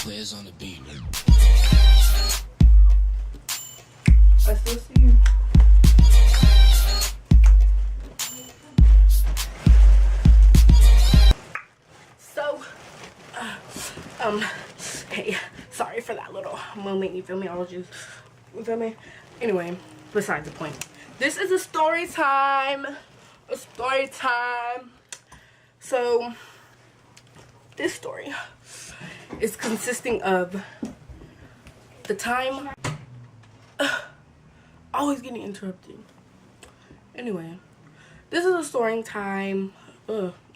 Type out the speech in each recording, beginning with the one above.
Players on the beat. I still see you. So, hey, sorry for that little moment, you feel me? I was just, you feel me? Anyway, besides the point. This is a story time. A story time. So, this story is consisting of the time. Always getting interrupted. Anyway, this is a story time.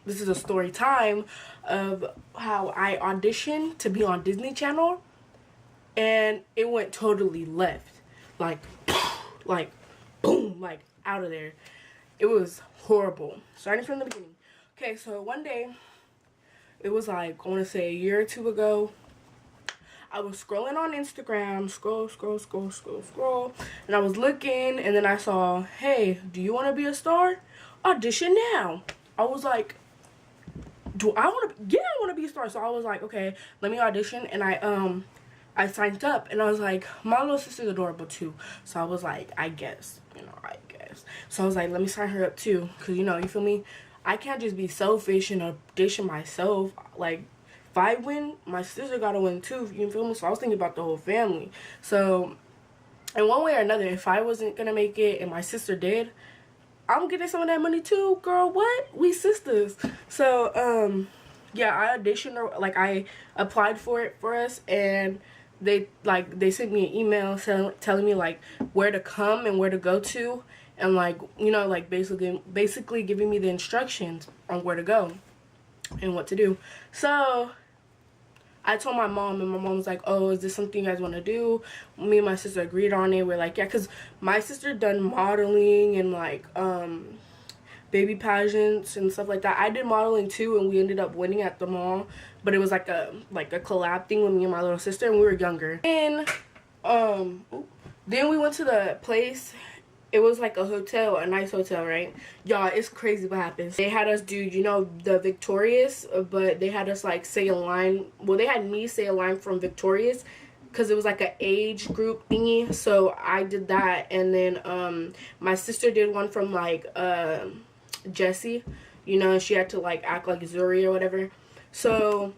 This is a story time of how I auditioned to be on Disney Channel, and it went totally left. Like boom, like out of there. It was horrible. Starting from the beginning. Okay, so one day, it was like, I want to say a year or two ago, I was scrolling on Instagram, scroll, and I was looking, and then I saw, hey, do you want to be a star? Audition now. I was like, do I want to? Yeah, I want to be a star. So I was like, okay, let me audition, and I signed up, and I was like, my little sister's adorable too. So I was like, I guess. So I was like, let me sign her up too, cause you feel me? I can't just be selfish and audition myself. Like, if I win, my sister gotta win too, you feel me? So I was thinking about the whole family. So, in one way or another, if I wasn't gonna make it and my sister did, I'm getting some of that money too, girl. What? We sisters. So, yeah, I auditioned, or like I applied for it for us, and they sent me an email telling me like where to come and where to go to, and like like basically giving me the instructions on where to go and what to do. So I told my mom, and my mom was like, oh, is this something you guys want to do? Me and my sister agreed on it. We're like, yeah, because my sister done modeling and like baby pageants and stuff like that. I did modeling too, and we ended up winning at the mall, but it was like a collab thing with me and my little sister, and we were younger. And then we went to the place. It was like a hotel, a nice hotel, right? Y'all, it's crazy what happens. They had us do, the Victorious, but they had us like say a line. Well, they had me say a line from Victorious, because it was like an age group thingy. So I did that, and then my sister did one from like Jessie. She had to like act like Zuri or whatever. So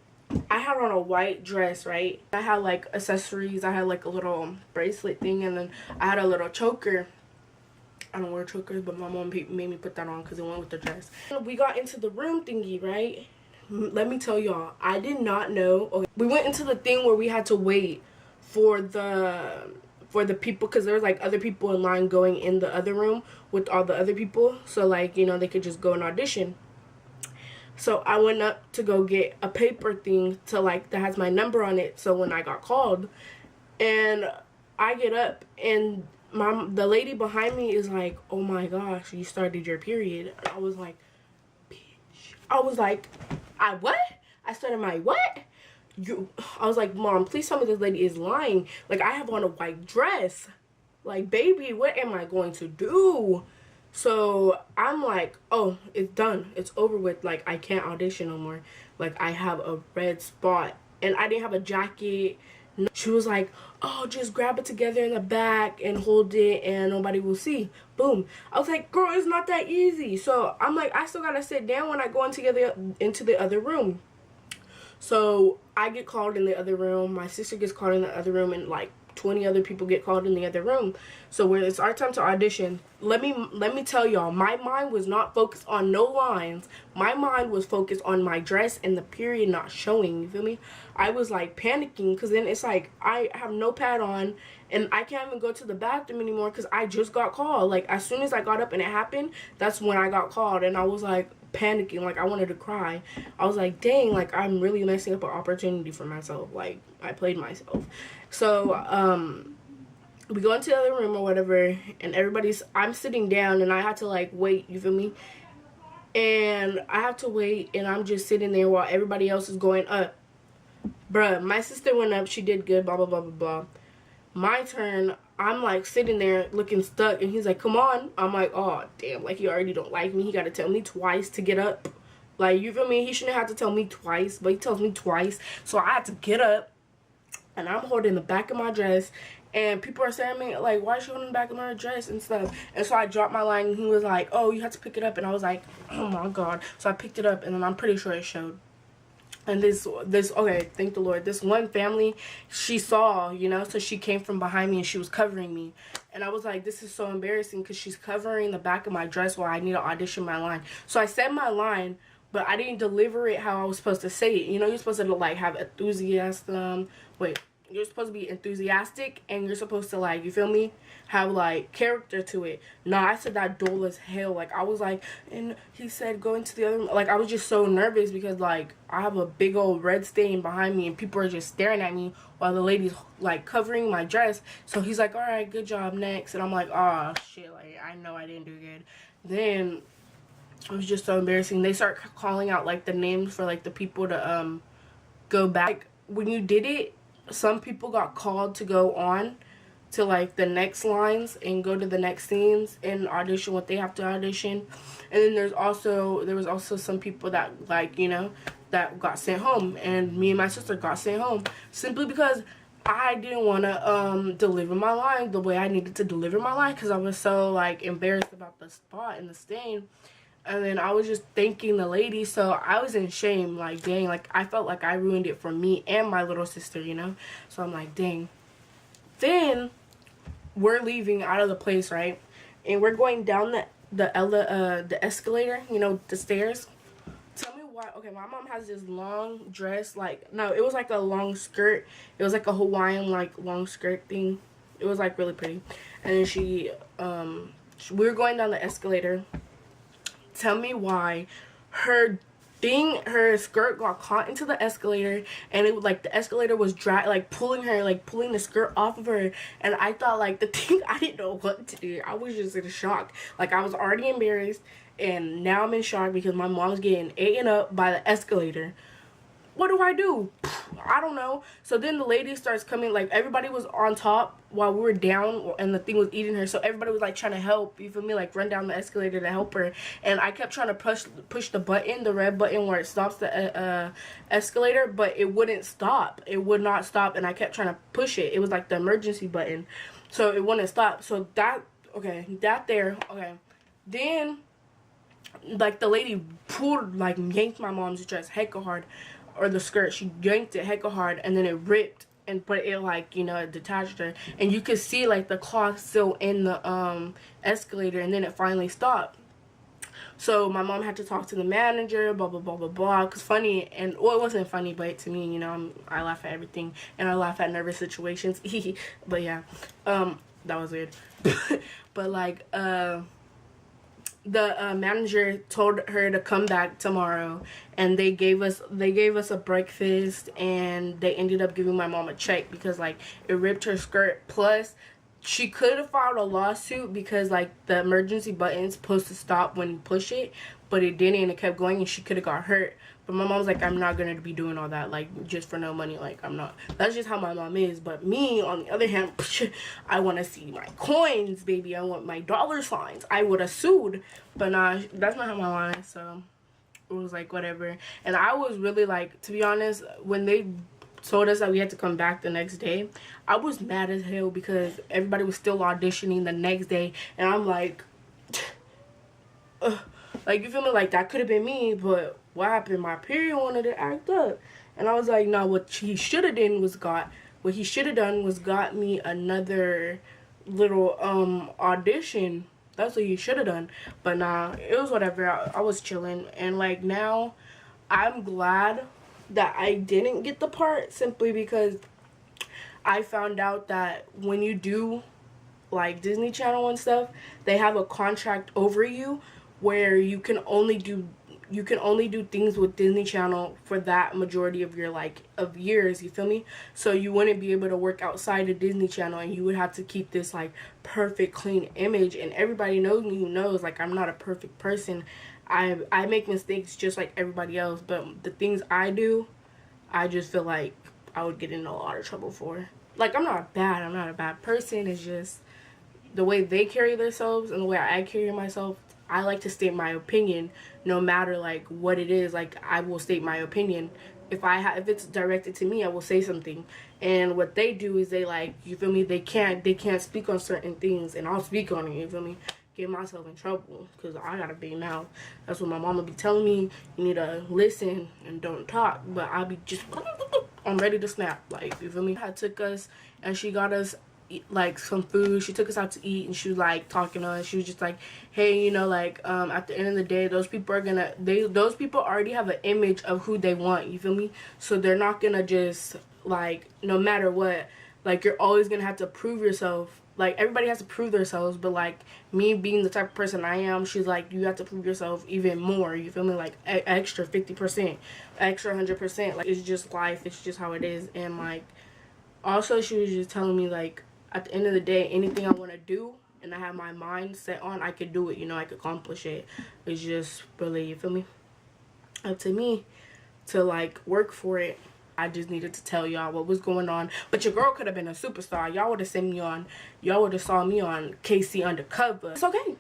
I had on a white dress, right? I had like accessories. I had like a little bracelet thing, and then I had a little choker. I don't wear chokers, but my mom made me put that on because it went with the dress. We got into the room thingy, right? Let me tell y'all, I did not know. Okay, we went into the thing where we had to wait for the people, because there was like other people in line going in the other room with all the other people. So like, they could just go and audition. So I went up to go get a paper thing to like that has my number on it. So when I got called, and I get up, and the lady behind me is like, oh my gosh, you started your period. And I was like, bitch. I was like, I what? I started my what? I was like, Mom, please tell me this lady is lying. Like, I have on a white dress. Like, baby, what am I going to do? So I'm like, oh, it's done. It's over with. Like, I can't audition no more. Like, I have a red spot. And I didn't have a jacket. She was like, oh, just grab it together in the back and hold it and nobody will see. Boom. I was like, girl, it's not that easy. So I'm like, I still gotta sit down when I go into the other room. So I get called in the other room. My sister gets called in the other room, and like 20 other people get called in the other room. So when it's our time to audition, let me tell y'all, my mind was not focused on no lines. My mind was focused on my dress and the period not showing. You feel me? I was like panicking, because then it's like I have no pad on, and I can't even go to the bathroom anymore because I just got called. Like, as soon as I got up and it happened, that's when I got called, and I was like panicking, like I wanted to cry. I was like, dang, like I'm really messing up an opportunity for myself. Like, I played myself. So we go into the other room or whatever, and I'm sitting down, and I had to like wait, you feel me? And I have to wait, and I'm just sitting there while everybody else is going up. Bruh, my sister went up, she did good, blah blah blah blah blah. My turn, I'm like sitting there looking stuck, and he's like, come on. I'm like, oh damn, like he already don't like me. He gotta tell me twice to get up. Like, you feel me? He shouldn't have to tell me twice, but he tells me twice. So I had to get up, and I'm holding the back of my dress, and people are staring at me like, why is she holding the back of my dress and stuff? And so I dropped my line, and he was like, oh, you have to pick it up. And I was like, oh my god. So I picked it up, and then I'm pretty sure it showed. And this okay, thank the Lord, this one family, she saw, you know, so she came from behind me and she was covering me. And I was like, this is so embarrassing because she's covering the back of my dress while I need to audition my line. So I said my line, but I didn't deliver it how I was supposed to say it. You know, you're supposed to like have enthusiasm. Wait, you're supposed to be enthusiastic, and you're supposed to, like, you feel me, have like character to it. No, I said that dull as hell. Like, I was like, and he said go into the other room. Like, I was just so nervous because like I have a big old red stain behind me and people are just staring at me while the lady's like covering my dress. So he's like, all right, good job, next. And I'm like, oh shit, like I know I didn't do good. Then it was just so embarrassing. They start calling out like the names for like the people to go back. Like, when you did it, some people got called to go on to like the next lines and go to the next scenes and audition what they have to audition. And then there was also some people that, like, you know, that got sent home, and me and my sister got sent home simply because I didn't want to deliver my line the way I needed to deliver my line because I was so like embarrassed about the spot and the stain. And then I was just thanking the lady, so I was in shame, like, dang, like, I felt like I ruined it for me and my little sister, you know? So I'm like, dang. Then, we're leaving out of the place, right? And we're going down the escalator, you know, the stairs. Tell me why. Okay, my mom has this long dress, like, no, it was like a long skirt. It was like a Hawaiian, like, long skirt thing. It was, like, really pretty. And then we were going down the escalator. Tell me why her skirt got caught into the escalator, and it like the escalator was pulling the skirt off of her. And I thought, like, the thing, I didn't know what to do. I was just in shock. Like, I was already embarrassed, and now I'm in shock because my mom's getting eaten up by the escalator. What do I do? I don't know. So then the lady starts coming, like, everybody was on top while we were down, and the thing was eating her. So everybody was, like, trying to help, you feel me, like, run down the escalator to help her. And I kept trying to push the button, the red button where it stops the escalator, but it wouldn't stop. It would not stop, and I kept trying to push it. It was, like, the emergency button. So it wouldn't stop. So okay. Then, like, the lady yanked my mom's dress hecka hard. Or the skirt, she yanked it hecka hard, and then it ripped, but it, like, you know, it detached her, and you could see like the cloth still in the escalator, and then it finally stopped. So my mom had to talk to the manager, blah blah blah blah blah. Cause funny, and well, it wasn't funny, but to me, you know, I laugh at everything, and I laugh at nervous situations. But yeah, that was weird. But like the manager told her to come back tomorrow, and they gave us a breakfast, and they ended up giving my mom a check because like it ripped her skirt. Plus she could have filed a lawsuit because like the emergency button's supposed to stop when you push it, but it didn't, and it kept going, and she could have got hurt. But my mom's like, I'm not gonna be doing all that, like, just for no money. Like, I'm not. That's just how my mom is. But me, on the other hand, I want to see my coins, baby. I want my dollar signs. I would have sued. But nah, that's not how my mom is. So it was like, whatever. And I was really, like, to be honest, when they told us that we had to come back the next day, I was mad as hell because everybody was still auditioning the next day. And I'm like, like, you feel me? Like, that could have been me, but what happened? My period wanted to act up. And I was like, no, what he should have done was got me another little audition. That's what he should have done. But nah, it was whatever. I was chilling. And like now, I'm glad that I didn't get the part, simply because I found out that when you do like Disney Channel and stuff, they have a contract over you where you can only do things with Disney Channel for that majority of your of years, you feel me? So you wouldn't be able to work outside of Disney Channel, and you would have to keep this like perfect clean image. And everybody knows me who knows, like, I'm not a perfect person. I make mistakes just like everybody else, but the things I do, I just feel like I would get in a lot of trouble for. Like, I'm not a bad person. It's just the way they carry themselves and the way I carry myself. I like to state my opinion no matter like what it is. Like, I will state my opinion. If it's directed to me, I will say something. And what they do is they, like, you feel me, they can't speak on certain things, and I'll speak on it, you feel me, get myself in trouble, because I got a big mouth. That's what my mama be telling me, you need to listen and don't talk, but I be just, I'm ready to snap, like, you feel me. I took us, and she got us like some food. She took us out to eat, and she was like talking to us. She was just like, hey, you know, like, at the end of the day, those people are gonna, those people already have an image of who they want, you feel me, so they're not gonna just, like, no matter what, like, you're always gonna have to prove yourself. Like, everybody has to prove themselves, but, like, me being the type of person I am, she's like, you have to prove yourself even more, you feel me, like, extra 50%, extra 100%, like, it's just life, it's just how it is. And, like, also, she was just telling me, like, at the end of the day, anything I want to do and I have my mind set on, I could do it, you know, I could accomplish it. It's just really, you feel me, up to me to, like, work for it. I just needed to tell y'all what was going on. But your girl could have been a superstar. Y'all would have seen me on, y'all would have saw me on KC Undercover. It's okay.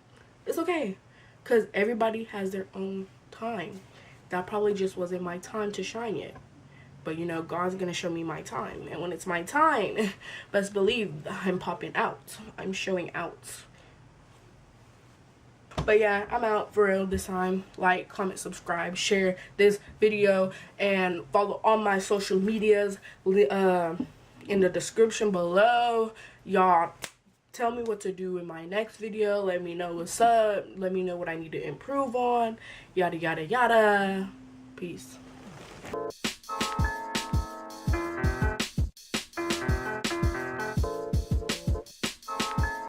It's okay. Because everybody has their own time. That probably just wasn't my time to shine yet. But, you know, God's going to show me my time. And when it's my time, best believe I'm popping out. I'm showing out. But yeah, I'm out for real this time. Like, comment, subscribe, share this video, and follow all my social medias in the description below. Y'all, tell me what to do in my next video. Let me know what's up. Let me know what I need to improve on. Yada, yada, yada. Peace.